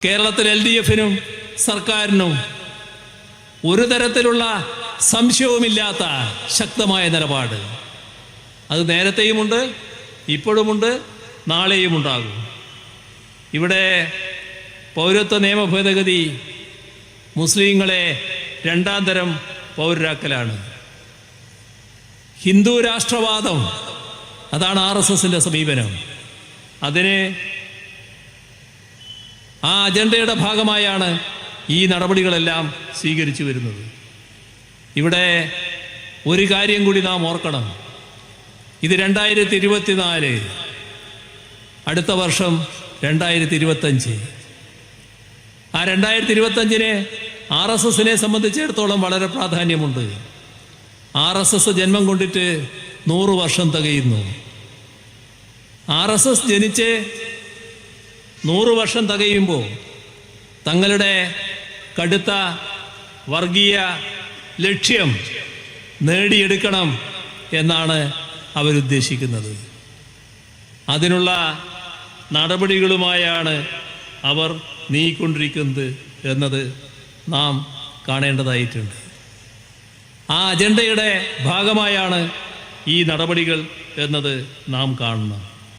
കേരളത്തിൽ LDF-നും സർക്കാരിനും ഒരു തരത്തിലുള്ള സംശയവുമില്ലാത്ത ശക്തമായ നിലപാട്. അത് നേരത്തെയുമുണ്ട്, ഇപ്പോഴുമുണ്ട്, നാളെയും ഉണ്ടാകും. ഇവിടെ പൗരത്വ നിയമ ഭേദഗതി മുസ്ലിങ്ങളെ രണ്ടാം തരം പൗരരാക്കലാണ്. ഹിന്ദു രാഷ്ട്രവാദം, അതാണ് RSSന്റെ സമീപനം. അതിന് ആ അജണ്ടയുടെ ഭാഗമായാണ് ഈ നടപടികളെല്ലാം സ്വീകരിച്ചു വരുന്നത്. ഇവിടെ ഒരു കാര്യം കൂടി നാം ഓർക്കണം. ഇത് 2024, അടുത്ത വർഷം 2025. ആ 2025-ന് RSSനെ സംബന്ധിച്ചിടത്തോളം വളരെ പ്രാധാന്യമുണ്ട്. RSS ജന്മം കൊണ്ടിട്ട് 100 വർഷം തികയുന്നു. RSS ജനിച്ച് 100 വർഷം തികയുമ്പോൾ തങ്ങളുടെ കടുത്ത വർഗീയ ലക്ഷ്യം നേടിയെടുക്കണം എന്നാണ് അവരുദ്ദേശിക്കുന്നത്. അതിനുള്ള നടപടികളുമായാണ് അവർ നീങ്ങിക്കൊണ്ടിരിക്കുന്നത് എന്നത് നാം കാണേണ്ടതായിട്ടുണ്ട്. ആ അജണ്ടയുടെ ഭാഗമായാണ് ഈ നടപടികൾ എന്നത് നാം കാണണം.